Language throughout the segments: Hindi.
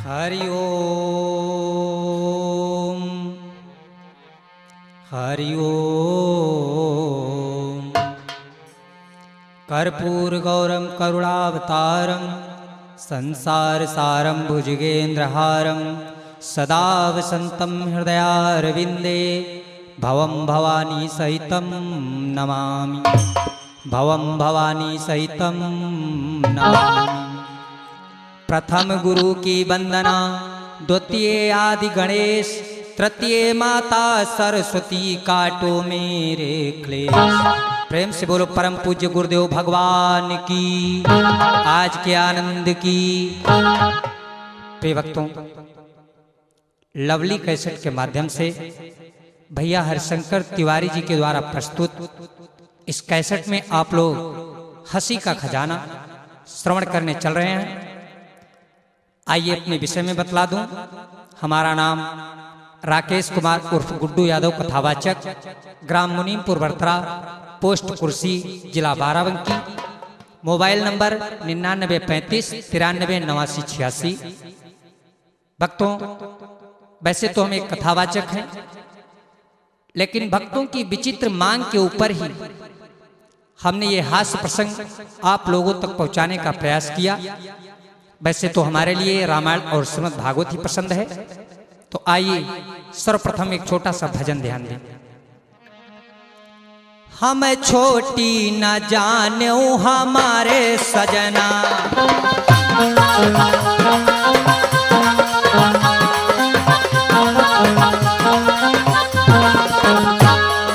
हरि ओम हरि ओम। कर्पूर गौरम करुणावतारम संसार सारम भुजगेन्द्रहारम सदा वसंतम हृदयारविंदे भवं भवानी सहितं नमामि भवं भवानी सहितं नमामि। प्रथम गुरु की वंदना, द्वितीय आदि गणेश, तृतीय माता सरस्वती, काटो मेरे क्लेश। प्रेम से बोलो परम पूज्य गुरुदेव भगवान की, आज के आनंद की। प्रिय भक्तों, लवली कैसेट के माध्यम से भैया हरिशंकर तिवारी जी के द्वारा प्रस्तुत इस कैसेट में आप लोग हंसी का खजाना श्रवण करने चल रहे हैं। आइए अपने विषय में बतला दूं। हमारा नाम राकेश कुमार उर्फ गुड्डू यादव, कथावाचक, ग्राम मुनीमपुर बरतरा, पोस्ट कुर्सी, जिला बाराबंकी। Mobile number 9935 93 89 86। भक्तों, वैसे तो हम एक कथावाचक हैं, लेकिन भक्तों की विचित्र मांग के ऊपर ही हमने ये हास्य प्रसंग आप लोगों तक पहुंचाने का प्रयास किया। वैसे तो हमारे लिए रामायण और श्रीमद् भागवत ही पसंद है। तो आइए सर्वप्रथम एक छोटा सा भजन ध्यान दें। हम छोटी न जाने हमारे सजना,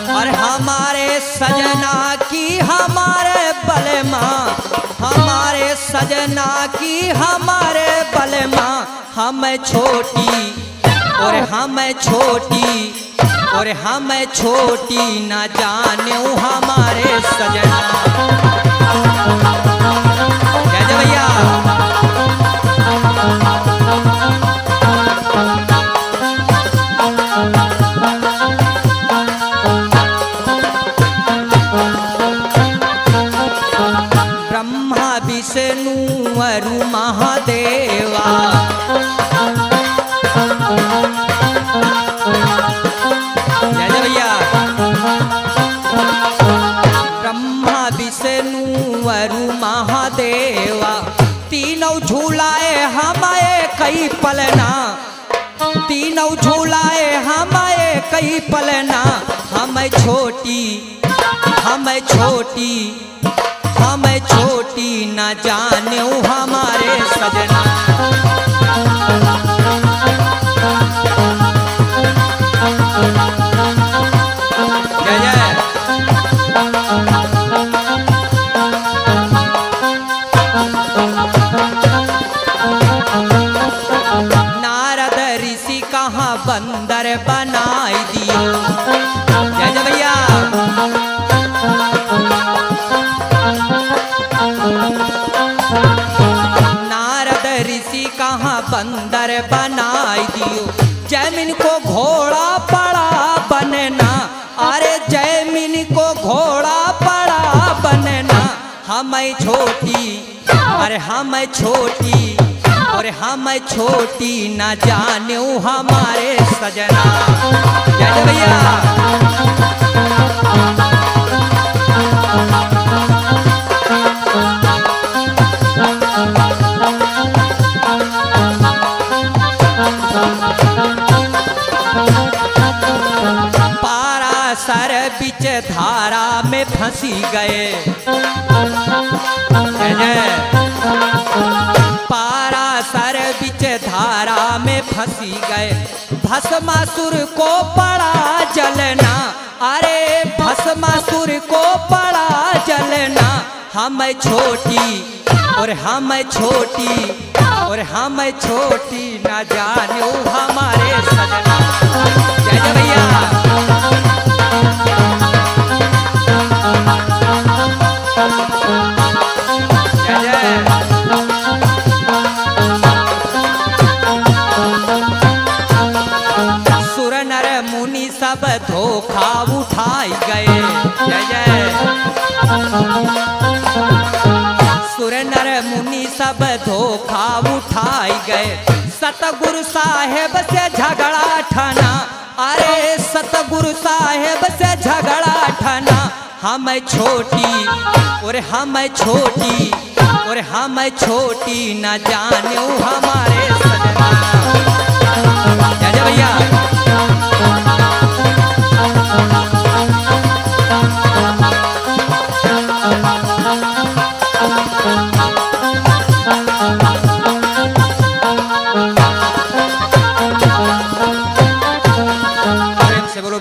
और हमारे सजना की हमारे बलमा, हमारे सजना की हमारे बलमा। हम छोटी और हम छोटी और हम छोटी न जाने हमारे सजना। जय जय भैया। ब्रह्मा विष्णु अरु महादेवा, जय जय भैया। ब्रह्मा विष्णु अरु महादेवा, तीनों झूलाए हमारे कई पलना, तीनों झूलाए हमारे कई पलना। हम छोटी हम छोटी हम छोटी न जाने हमारे सजना। जय जय। नारद ऋषि कहाँ बंदर बनाई दियो। जय जय भैया। नारद ऋषि कहाँ बंदर बनाई दियो। जैमिन को घोड़ा पड़ा बनना, अरे जैमिन को घोड़ा पड़ा बनना। हम छोटी अरे हम छोटी और हम छोटी न जाने हमारे सजना। जय जय भैया। फंसी गए। पारासर बिच धारा में फंसी गए, भस्मासुर को पड़ा जलना। अरे भस्मासुर को पड़ा जलना। हम छोटी और हम छोटी और हम छोटी न जानो हमारे सजना। जय जय भैया। जय जय। सुर नर मुनि सब धोखा उठाई गए। जय जय। सुर नर मुनि सब धोखा उठाई गए, सतगुरु साहेब से झगड़ा ठाना। अरे सतगुरु साहेब से झगड़ा ठाना। हम छोटी और हम छोटी और हम छोटी न जानो हमारे सजना। जय जय भैया।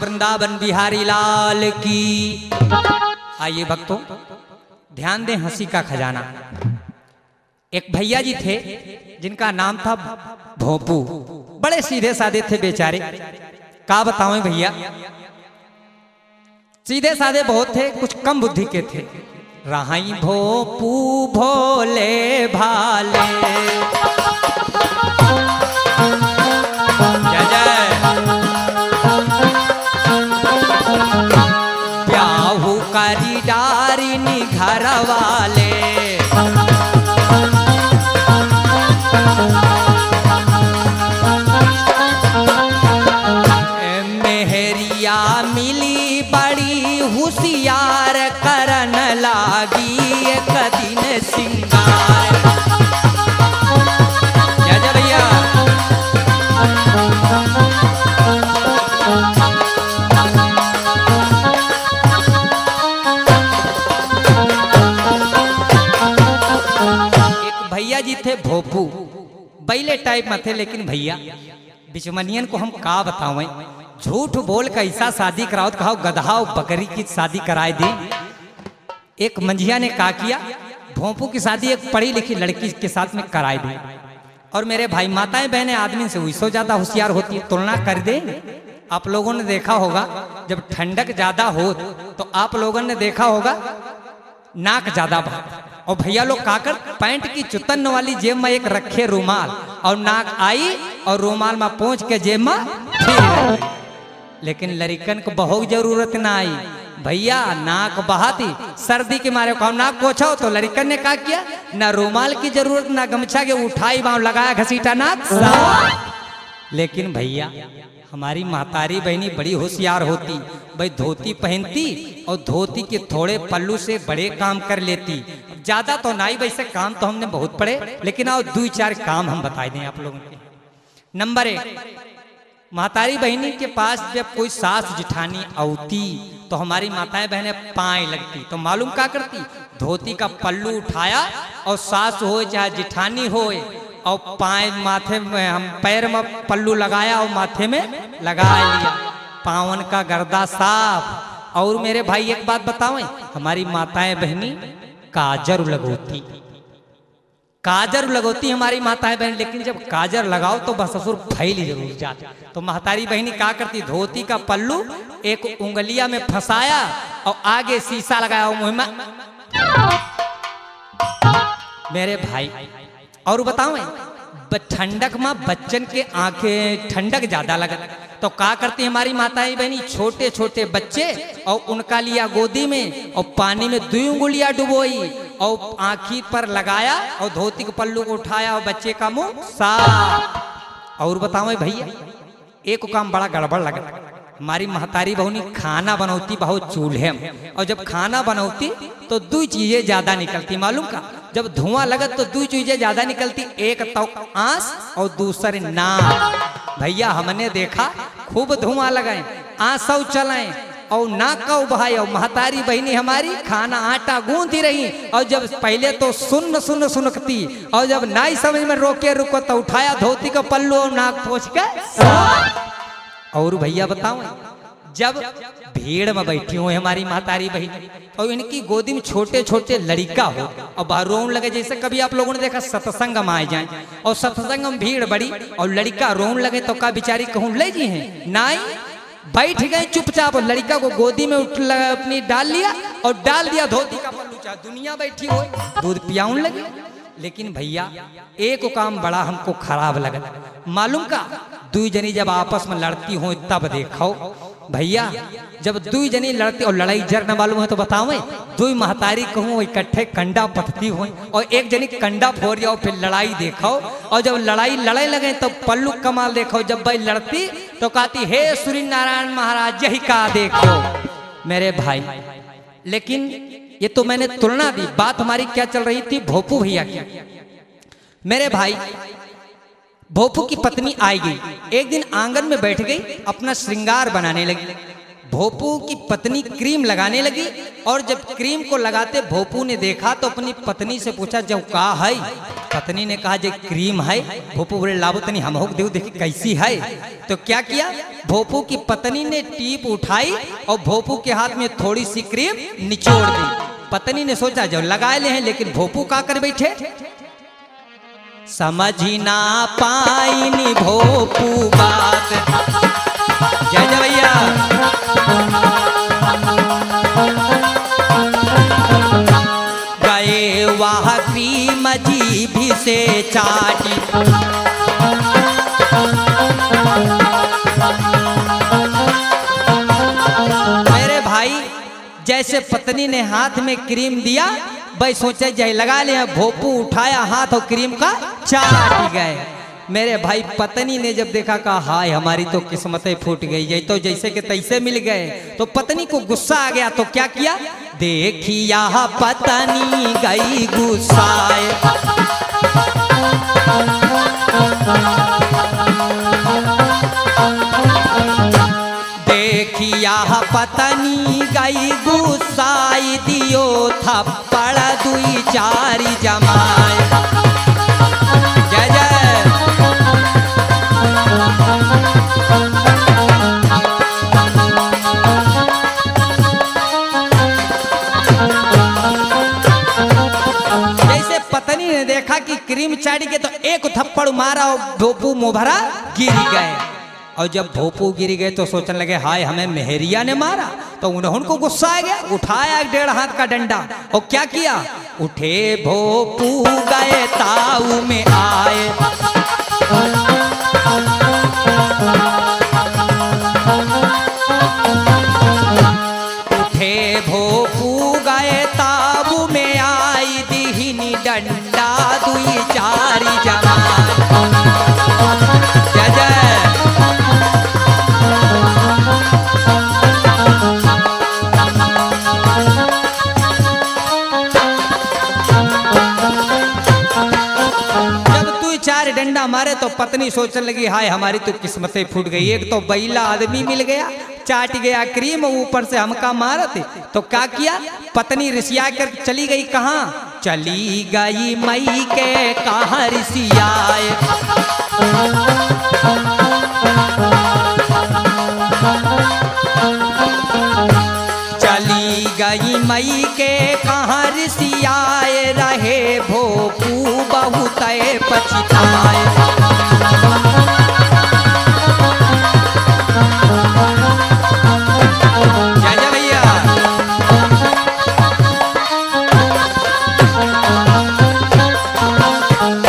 वृंदावन बिहारी लाल की। आइए भक्तों, ध्यान दें हंसी का खजाना। एक भैया जी थे जिनका नाम था भोपू। बड़े सीधे साधे थे बेचारे, का बताऊं भैया। सीधे साधे बहुत थे, कुछ कम बुद्धि के थे। रहाई भोपू भोले भाले। जय जय। ब्याहू करी डारिनी घर वाले। मेहरिया मिली बड़ी होशियार, करन लागी एक दिन सिंगार। जय जय भैया। भैया जी थे भोपू, बैले टाइप में थे, लेकिन भैया बिचमनियन को हम का बतावें। झूठ बोल कैसा शादी कराओ, कहो गधा और बकरी की शादी कराए दी। एक मंझिया ने का किया, भोपू की शादी एक पढ़ी लिखी लड़की के साथ में कराए दी। और मेरे भाई माताएं बहनें आदमी से उससे ज्यादा होशियार होती है। तुलना कर दे। आप लोगों ने देखा होगा जब ठंडक ज्यादा हो तो आप लोगों ने देखा होगा नाक ज्यादा बहता। और भैया लोग काकर पैंट की चुतन वाली जेब में एक रखे रुमाल, और नाक आई और रुमाल में पहुंच के जेब में फिर। लेकिन लड़कन को बहुत जरूरत ना आई। भैया नाक बहाती, सर्दी के मारे को नाक पोछाओ तो लड़कन ने क्या किया, ना रुमाल की जरूरत ना गमछा के उठाई बाँव लगाया, घसीटा नाक। लेकिन भैया हमारी महतारी बहनी बड़ी होशियार होती। भाई धोती पहनती और धोती के थोड़े पल्लू से बड़े काम कर लेती। ज्यादा तो नहीं, वैसे काम तो हमने बहुत पड़े, लेकिन आओ 2-4 काम हम बता दें आप लोगों के। नंबर 1, महतारी बहनी के पास जब कोई सास जिठानी आती तो हमारी माताएं बहनें पाए लगती। तो मालूम क्या करती, धोती का पल्लू उठाया और सास हो चाहे जिठानी हो और पाए माथे में हम पैर में पल्लू लगाया और माथे में लगा लिया, पावन का गर्दा साफ। और मेरे भाई एक बात बताओ, हमारी माताएं बहनी काजर लगोती, काजर लगोती हमारी माताएं बहन। लेकिन जब काजर लगाओ तो बस ससुर फैली जरूर जाते। तो महतारी बहनी क्या करती, धोती का पल्लू एक उंगलिया में फंसाया और आगे शीशा लगाया मुंह में। मेरे भाई और बताओ, ठंडक में बच्चन के आंखें ठंडक ज्यादा लगत तो क्या करती हमारी माताएं बहनी, छोटे छोटे बच्चे और उनका लिया गोदी में और पानी में 2 उंगलियां डुबोई और आंखी पर लगाया और धोती के पल्लू को उठाया और बच्चे का मुंह साफ। और बताओ भैया एक काम बड़ा गड़बड़ लगा, हमारी महतारी बहुनी खाना बनौती बहुत चूल्हे में, और जब खाना बनौती तो 2 चीजें ज्यादा निकलती। मालूम का, जब धुआं लगत तो 2 चीजें ज्यादा निकलती, एक तो आंस और दूसरे नाक। भैया हमने देखा खूब धुआं लगाए, आंसू चलाएं, और ना कहो भाई और महतारी बहनी हमारी खाना आटा गूंथी रही। और जब पहले तो सुनकती और जब नाई समझ में रोके रुको तो उठाया धोती का पल्लू और नाक पोंछ के। और भैया बताओ जब भीड़ में बैठी हुई हमारी महतारी बहनी और इनकी गोदी में छोटे छोटे लड़का हो और बाहर रोन लगे, जैसे कभी आप लोगों ने देखा सत्संग में आए जाए और सत्संग में भीड़ बड़ी और लड़का रोन लगे तो का बिचारी कहूँ ले जी हैं नाई बैठ गए चुपचाप और लड़का को गोदी में अपनी डाल लिया और डाल दिया धोती का पल्लू, चाहे दुनिया बैठी हो दूध पियाउन लगे। लेकिन भैया एक काम बड़ा हमको खराब लगा, मालूम का दो जनी जब आपस में लड़ती हो तब देखो भैया, जब दो जनी लड़ती और लड़ाई जर न मालूम है तो बताओ दो महतारी कहूँ इकट्ठे कंडा पथती हो और एक जनी कंडा फोड़ जाओ फिर लड़ाई देखो। और जब लड़ाई लड़ाई लगे तो पल्लू कमाल देखो, जब भाई लड़ती तो कहती हे सूर्य नारायण महाराज यही का देखो मेरे भाई। लेकिन ये तो मैंने तुलना दी, बात हमारी क्या चल रही थी भोपू भैया की। मेरे भाई भोपू की पत्नी आई गई, एक दिन आंगन में बैठ गई अपना श्रृंगार बनाने लगी। भोपू की पत्नी क्रीम लगाने लगी और जब क्रीम को लगाते भोपू ने देखा तो अपनी पत्नी से पूछा जब का है। पत्नी ने कहा जे क्रीम है। भोपू बोले लाबो तनी हम होक देव देखी कैसी है। तो क्या किया, भोपू की पत्नी ने टीप उठाई और भोपू के हाथ में थोड़ी सी क्रीम निचोड़ दी। पत्नी ने सोचा जब लगाए ले हैं, लेकिन भोपू का कर बैठे समझी ना पाई भोपू बात। जय जय भैया। गए वह क्रीम जीभ से चाटी, मेरे भाई जैसे पत्नी ने हाथ में क्रीम दिया भाई सोचे जाए लगा ले, भोपू उठाया हाथ और क्रीम का चाट गए। मेरे भाई पत्नी ने जब देखा कहा हाय हमारी तो किस्मतें फूट गई है, तो जैसे कि तैसे मिल गए। तो पत्नी को गुस्सा आ गया तो क्या किया, देखिया पत्नी गई गुस्साए, देखिया पत्नी गई गुस्साई, दियो थप्पड़ दुई चारी जमाए। जय जय। जैसे पत्नी ने देखा कि क्रीम चाटी के तो एक थप्पड़ मारा और भोपू मोभरा गिर गए। और जब भोपू गिर गए तो सोचने लगे हाय हमें मेहरिया ने मारा। तो उनको गुस्सा आ गया, उठाया 1.5 हाथ का डंडा और क्या किया, उठे भोपू गए ताऊ में आए, उठे भोपू गए ताऊ में आई, दिहिनी डंडा दुई चारी जमाए। जय जय। डंडा मारे तो पत्नी सोचने लगी हाय हमारी तो किस्मतें फूट गई, एक तो बैला आदमी मिल गया चाट गया क्रीम ऊपर से हमका मारत। तो क्या किया, पत्नी रिसिया कर चली गई, कहाँ चली गई मई के कहाँ रिसियाए। चली गई मई के कहाँ रिसियाए, रहे भोपू बहुत पछताए। जय जय भैया।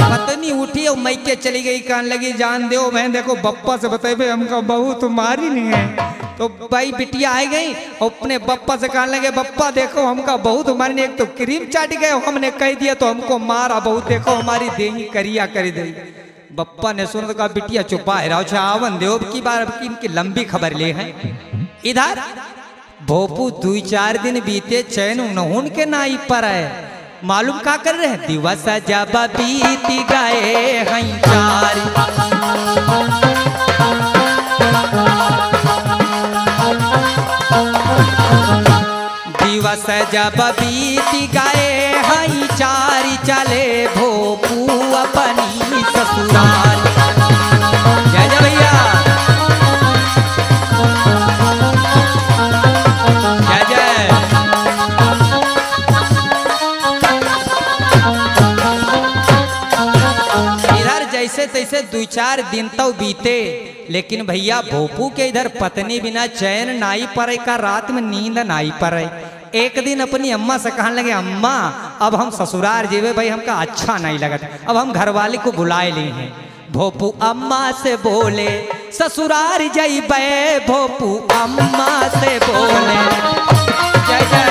पत्नी उठी और मैके चली गई, कहने लगी जान दो बहन देखो बप्पा से बताए हमका बहू तुम्हारी नहीं है। तो भाई बिटिया आ गई और अपने बप्पा से कहने लगे बप्पा देखो हमका बहुत हमारे ने एक तो क्रीम चाट गए, हमने कह दिया तो हमको मारा बहुत, देखो हमारी देही करिया कर दे। बप्पा ने सुन तो कहा बिटिया चुपा रहा आवन देव की बार अब इनकी लंबी खबर ले हैं। इधर भोपू 2-4 दिन बीते चैन नहुन के नाई पर है, मालूम क्या कर रहे हैं, दिवस जब बीत गए हैं चार, दिवस जब बीत गए हई चारी चले भोपू अपनी ससुराल। जय जय भैया, जय जय। इधर जैसे तैसे 2-4 दिन तो बीते, लेकिन भैया भोपू के इधर पत्नी बिना चैन नाई पड़े का, रात में नींद नाई पड़े। एक दिन अपनी अम्मा से कहने लगे, अम्मा अब हम ससुराल जेवे भाई, हमका अच्छा नहीं लगता, अब हम घरवाली को बुलाए ले हैं। भोपू अम्मा से बोले ससुराल जइबे, भोपू अम्मा से बोले। जय जय।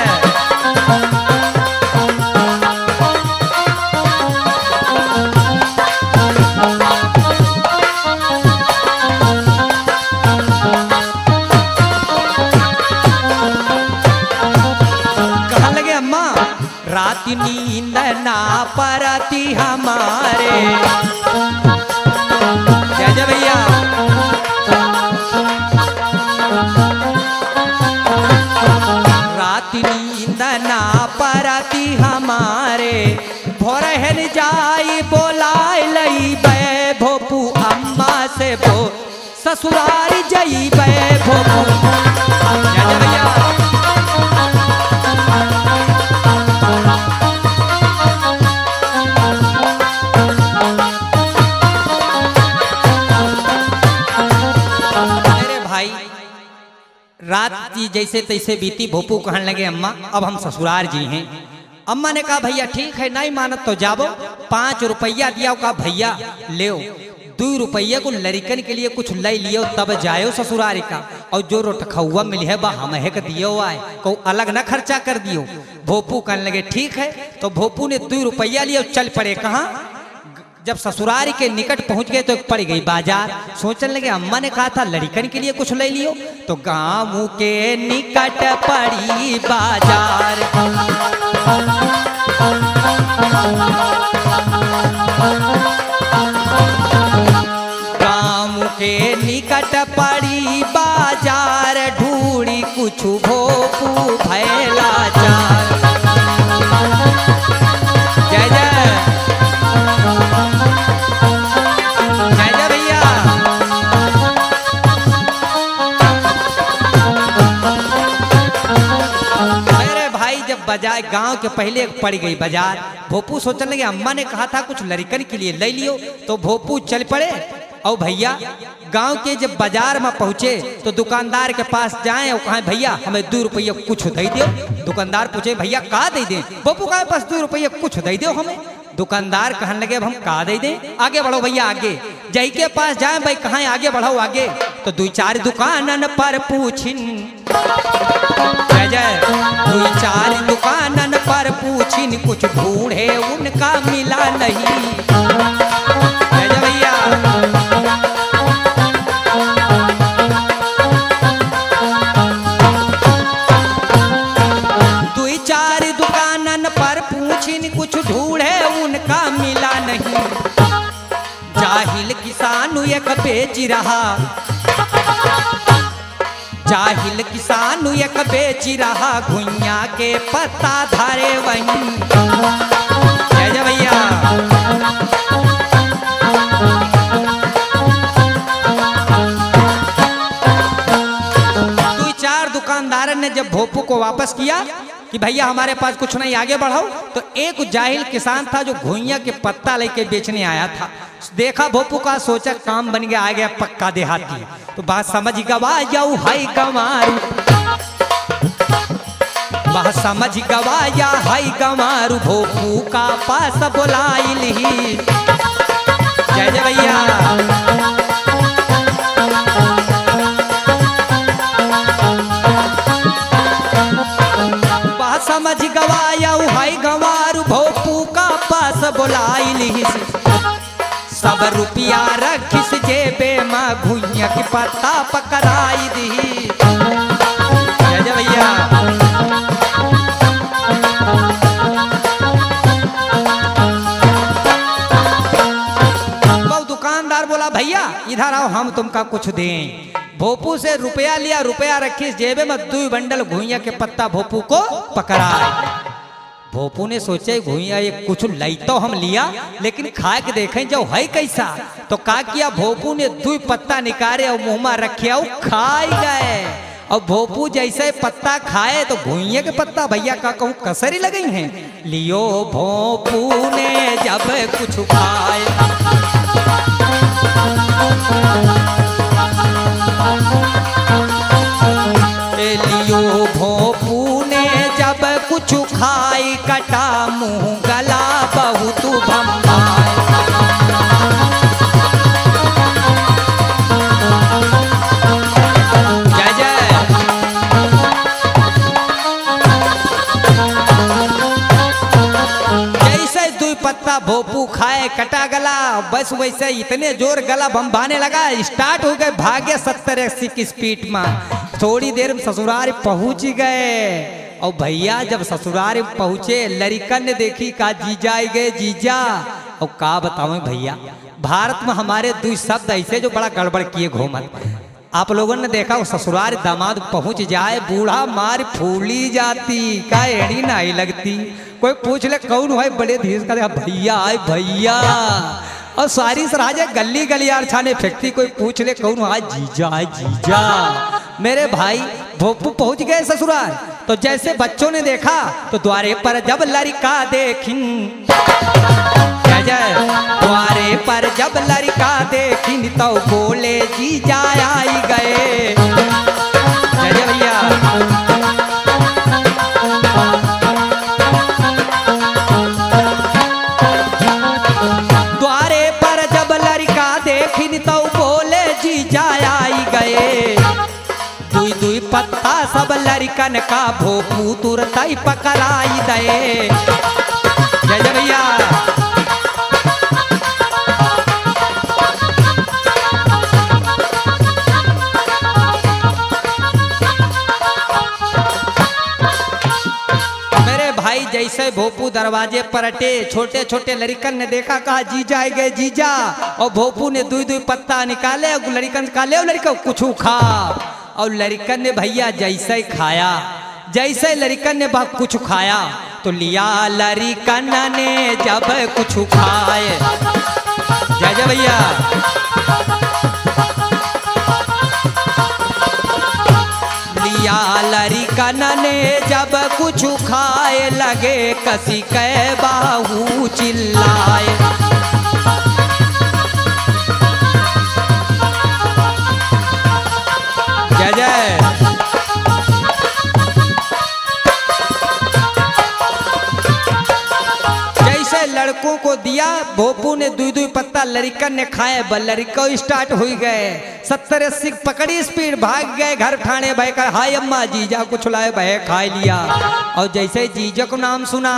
रात नींद ना परती हमारे। जय जय भैया। रात नींद ना परती हमारे, भोरहन जाई बोलाए लई बे, भोपू अम्मा से बो ससुराल जई बे भोपू। जय जय भैया। रात की जैसे तैसे बीती, भोपू कहने लगे, अम्मा अब हम ससुराल जी हैं। अम्मा ने कहा, भैया ठीक है, नहीं मानत तो जाबो। 5 रुपया दिया, कहा भैया ले 2 रुपये को लड़कन के लिए कुछ ले लियो तब जायो ससुराल का, और जो रोटखुआ मिली है वह हम है दियो आए, को अलग न खर्चा कर दियो। भोपू कहने लगे ठीक है। तो भोपू ने 2 रुपया लिया, चल पड़े कहाँ। जब ससुराल के निकट पहुंच गए तो पड़ गई बाजार। सोचने लगे, अम्मा ने कहा था लड़कन के लिए कुछ ले लियो, तो गांव के निकट पड़ी बाजार। गांव के निकट पड़ी बाजार, ढूंढी कुछ भोपू भैला चार। जय जय। बाजार गांव के पहले पड़ गई बाजार। भोपू सोचने लगे, अम्मा ने कहा था कुछ लड़कन के लिए ले लियो, तो भोपू चल पड़े। और भैया गांव के जब बाजार में पहुंचे तो दुकानदार के पास जाएं और कहें, भैया हमें 2 रुपये कुछ दे दियो। दुकानदार पूछे, भैया कहा दे दें। भोपू कहे, बस 2 रुपये कुछ दे दियो हमें। दुकानदार कहने लगे, अब हम कहा दे दें, आगे बढ़ो भैया आगे। जय के पास जाए, भाई कहाँ आगे बढ़ो आगे। तो 2-4 दुकानन पर पूछिन। जय जय। 2-4 दुकानन पर पूछिन, कुछ ढूंढे उनका मिला नहीं। जय जय भैया। 2-4 दुकानन पर पूछिन, कुछ ढूंढे उनका मिला नहीं। जाहिल किसान एक बेच रहा, जाहिल किसान एक बेच रहा, घुइया के पत्ता धारे वहीं। जय जय भैया। दुकानदार ने जब भोपू को वापस किया कि भैया हमारे पास कुछ नहीं, आगे बढ़ाओ, तो एक जाहिल किसान था जो घुइया के पत्ता लेके बेचने आया था। देखा भोपू का, सोचा काम बन गया, आ गया पक्का देहाती। तो बात समझ गवा जाऊ हाई गंवारू, बात समझ गवाया हाई गंवारू, भोपू का पास बोलाइल ही। जय जय भैया। समझ गवाया हाई गंवारू, भोपू का पास बोलाइल। सब रुपया रखिस जेबे माँ, घुइया की पत्ता पकड़ाई दी। जय जय भैया। वो दुकानदार बोला, भैया इधर आओ हम तुमका कुछ दें। भोपू से रुपया लिया, रुपया रखी जेबे में, 2 बंडल घुइया के पत्ता भोपू को पकड़ाए। भोपू ने सोचे घुइया ये कुछ लाई तो हम लिया, लेकिन खा के देखें जो है कैसा। तो का किया, भोपू ने 2 पत्ता निकाले और मुंह में रखे और खाई गए। और भोपू जैसे पत्ता खाए तो घुइया के पत्ता भैया का कहूँ कसरी लगी हैं। लियो भोपू ने जब कुछ खाए, लियो भोपू ने जब कुछ खाई, कटा मुंह गला बहुत भम्बाए। जय जय। जैसे 2 पत्ता भोपू खाए, कटा गला, बस वैसे इतने जोर गला भम्बाने लगा, स्टार्ट हो गए भागे 70-80 की स्पीड में। थोड़ी देर में ससुराल पहुंच गए। और भैया जब ससुराल पहुंचे, लड़कन ने देखी, कहा जीजा आई गए जीजा। और का बताऊं भैया, भारत में हमारे 2 शब्द ऐसे जो बड़ा गड़बड़ किए घूमत। आप लोगों ने देखा वो ससुराल दामाद पहुंच जाए, बूढ़ा मार फूली जाती, का एड़ी नहीं लगती। कोई पूछ ले कौन है, बड़े धीरे का भैया आए भैया। और सारी सराजे गली गलियार छाने फेंकती, कोई पूछ ले कौन है, जीजा है जीजा। मेरे भाई भोपू पहुंच गए ससुराल। तो जैसे बच्चों ने देखा तो द्वारे पर जब लड़का देखिन, द्वारे पर जब लड़का देखिन तो बोले जीजा आई गए। जय भैया। द्वारे पर जब लड़का देखिन तो बोले जीजा आई गए। 2 पत्ता सब लड़कन का भोपू तुरंत ही पकड़ाई दे। जय जय भैया। मेरे भाई जैसे भोपू दरवाजे पर अटे, छोटे छोटे लड़कन ने देखा, कहा जीजा आए गए जीजा। और भोपू ने 2 पत्ता निकाले और लड़कन निकाले, और लड़का कुछ खा। और लड़कन ने भैया जैसे ही खाया, जैसे लड़कन ने कुछ खाया तो लिया लड़कन ने जब कुछ खाए। जय जय भैया। लिया लड़कन ने जब कुछ खाए, लगे कसी के बाहू चिल्लाए। जय जय। जैसे लड़कों को दिया, भोपू ने 2 पत्ता लड़कन ने खाए, लड़का स्टार्ट हो गए 70-80 पकड़ी स्पीड, भाग गए घर ठाणे। भाई कर हाय अम्मा जीजा कुछ लाए, भाई खा लिया। और जैसे जीजा को नाम सुना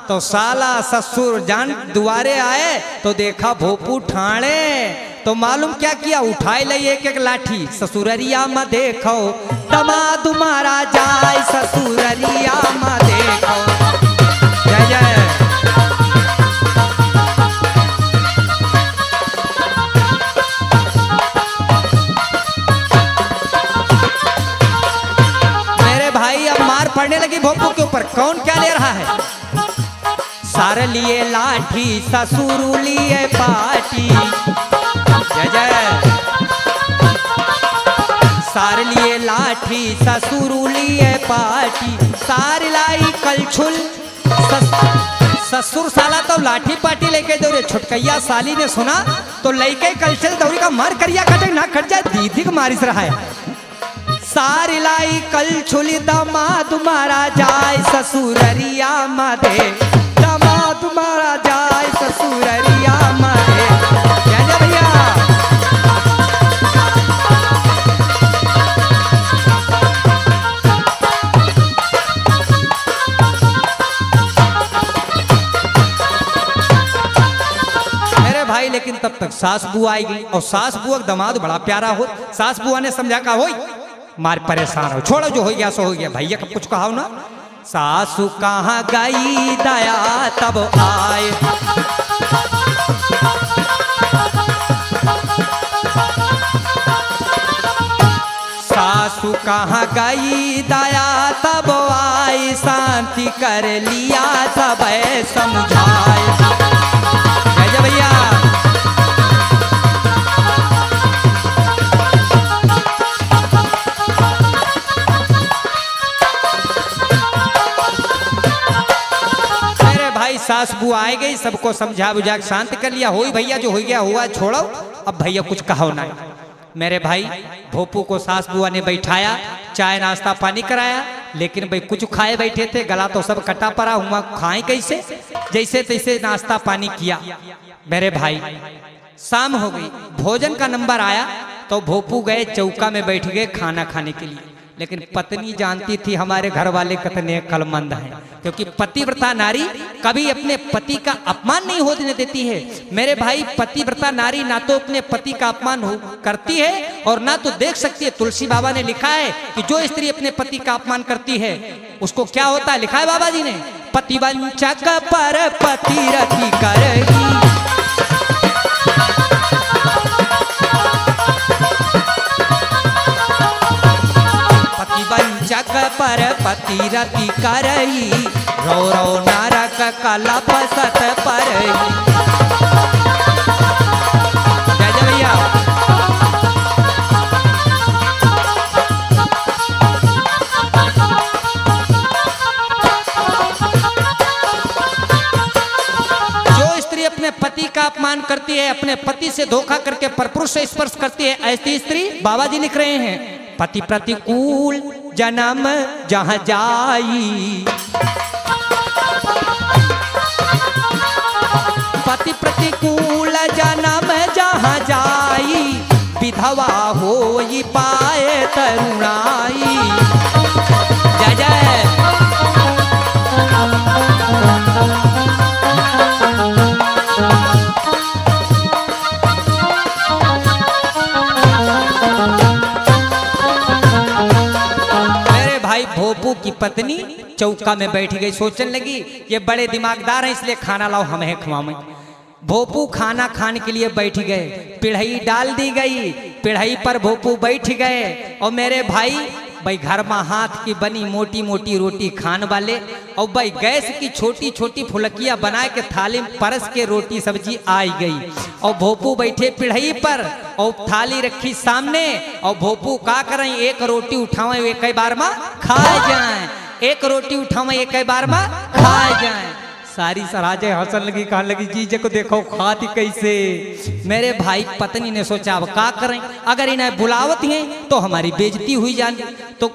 तो साला ससुर जान दुआरे आए, तो देखा भोपू ठाणे। तो मालूम क्या किया, उठाए ले एक लाठी, ससुररिया में देखो दमाद मारा जाए, ससुररिया में देखो। जय जय। मेरे भाई अब मार पड़ने लगी भोपू के ऊपर, कौन क्या ले रहा है। सारे लिए लाठी, ससुर लिए पाटी। जय जय। सार लिए लाठी, ससुर लिए पाटी, सार लाई कलछुल। ससुर साला तो लाठी पाटी लेके दौड़े। छुटकैया साली ने सुना तो लइके कलछुल दौड़ी का मार करिया कटे ना कट जाए, दीदी को मारिस रहा है। सार लाई कलछुल दामाद मारा जाए, ससुररिया मादे दामाद मारा जाए, ससुररिया मादे। क्या जा भैया। भाई लेकिन तब तक सास बुआ आई गई, और सास बुआ दामाद बड़ा प्यारा हो। सास बुआ ने समझा कहा होई मार परेशान हो, छोड़ो जो हो गया सो हो गया, भैया का कुछ कहा ना। सासू कहाँ गई दया तब आए, कहाँ गई दया तब आई, शांति कर लिया सब समझाए। जय भैया। सास बुआ आए गई, सबको समझा बुझा के शांत कर लिया। हो भैया जो हो गया हुआ, छोड़ो अब भैया कुछ कहो ना। मेरे भाई भोपू को सास बुआ ने बैठाया, चाय नाश्ता पानी कराया, लेकिन भाई कुछ खाए बैठे थे, गला तो सब कटा पड़ा हुआ, खाए कैसे? जैसे तैसे नाश्ता पानी किया। मेरे भाई शाम हो गई, भोजन का नंबर आया तो भोपू गए चौका में बैठ गए खाना खाने के लिए। लेकिन पत्नी जानती थी हमारे घर वाले कितने अक्लमंद हैं, क्योंकि पतिव्रता नारी कभी अपने पति का अपमान नहीं होने देती है। मेरे भाई पतिव्रता नारी ना तो अपने पति का अपमान करती है और ना तो देख सकती है। तुलसी बाबा ने लिखा है कि जो स्त्री अपने पति का अपमान करती है उसको क्या होता है, लिखा है बाबा जी ने, पतिवंचक पर पतिरति करेगी। वंचक पर पतिरति करई, रो रो नरक कलप सत परई। जय जय भैया। जो स्त्री अपने पति का अपमान करती है, अपने पति से धोखा करके परपुरुष से स्पर्श करती है, ऐसी स्त्री बाबा जी लिख रहे हैं पति प्रतिकूल जन्म जहाँ जाई। पति प्रतिकूल जन्म जहाँ जाई, विधवा होई पाए तरुणाई। जय जय। भोपू की पत्नी चौका में बैठ गई, सोचने लगी ये बड़े दिमागदार हैं इसलिए खाना लाओ हमें खवाएं। भोपू खाना खाने के लिए बैठ गए, पिढ़ई डाल दी गई, पिढ़ई पर भोपू बैठ गए। और मेरे भाई घर में हाथ की बनी मोटी मोटी रोटी खान वाले, और भाई गैस की छोटी छोटी फुलकियां बना के थाली में परस के रोटी सब्जी आई गई। और भोपू बैठे पिढ़ई पर और थाली रखी सामने, और भोपू का करें, एक रोटी उठावे एक बार में खाए जाए, एक रोटी उठावे एक बार में खाए जाए। सारी सराजे हंसन लगी, कहने लगी जीजे को देखो खाती कैसे। मेरे भाई पत्नी ने सोचा अब क्या करें, अगर इन्हें बुलावत हैं तो हमारी बेइज्जती हुई जानी। तो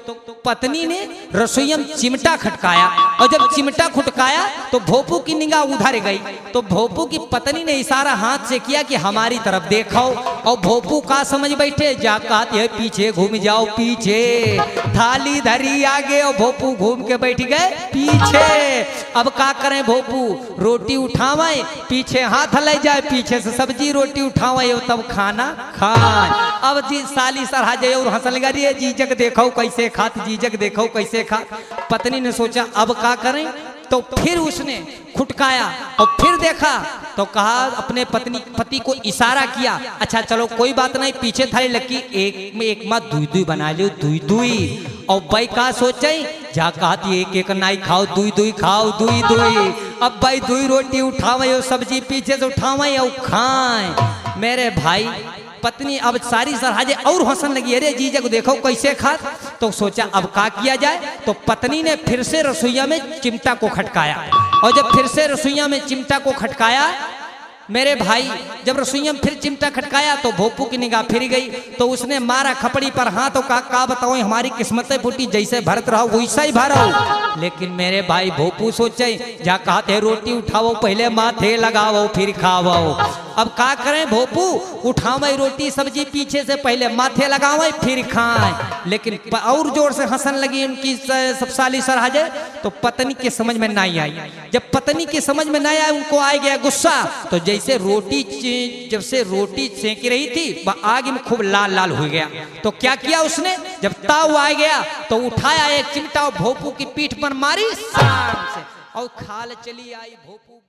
पत्नी ने रसोई में चिमटा खटकाया, और जब चिमटा खटकाया तो भोपू की निगाह उधर गई। तो भोपू की पत्नी ने इशारा हाथ से किया कि हमारी तरफ देखो, और भोपू का समझ बैठे, जा कहती है पीछे घूम जाओ पीछे। थाली धरी आगे और भोपू घूम के बैठ गए पीछे। अब क्या करें, भोपू रोटी उठावे, पीछे हाथ ले जाए, पीछे से सब्जी रोटी उठावे, तब खाना खाए। अब जी साली सर जाए और हंस लगा, रे जीजक देखो कैसे खात, जीजक देखो कैसे खात। पत्नी ने सोचा अब क्या करें, तो फिर उसने खुटकाया और फिर देखा तो कहा, अपने पति को इशारा किया, अच्छा चलो कोई बात नहीं, पीछे थाली लगी, एक में एक मत दुई दुई बना लो, दुई दुई। और भाई का सोचे, जा कहती एक एक नाई खाओ, दुई दुई खाओ, दुई दुई। अब भाई दुई रोटी उठावे और सब्जी पीछे से उठावे और खाए। मेरे भाई पत्नी अब सारी सरहाजे और हंसन लगी, अरे जीजा को देखो कैसे खात। तो सोचा अब क्या किया जाए, तो पत्नी ने फिर से रसोईया में चिमटा को खटकाया, और जब फिर से रसोईया में चिमटा को खटकाया, मेरे भाई जब रसोईया में फिर चिमटा खटकाया तो भोपू की निगाह फिर गई। तो उसने मारा खपड़ी पर हाथ, और का बताओ हमारी किस्मतें फूटी, जैसे भरत रहो वैसा ही भरो। लेकिन मेरे भाई भोपू सोचे, जा कहते रोटी उठाओ, पहले माथे लगाओ फिर खाओ। अब क्या करें, भोपू उठावे रोटी सब्जी पीछे से, पहले माथे लगावे फिर खाएं। लेकिन और जोर से हंसन लगी उनकी सब साली सरहाजे। तो पत्नी के समझ में नहीं आई। जब पत्नी की समझ में नहीं आया, उनको आ गया गुस्सा। तो जैसे रोटी जब से रोटी सेंकी रही थी, वह आग में खूब लाल लाल हो गया। तो क्या किया उसने, जब ताव आ गया तो उठाया एक चिमटा और भोपू की पीठ पर मारी शान से, और खाल चली आई भोपू।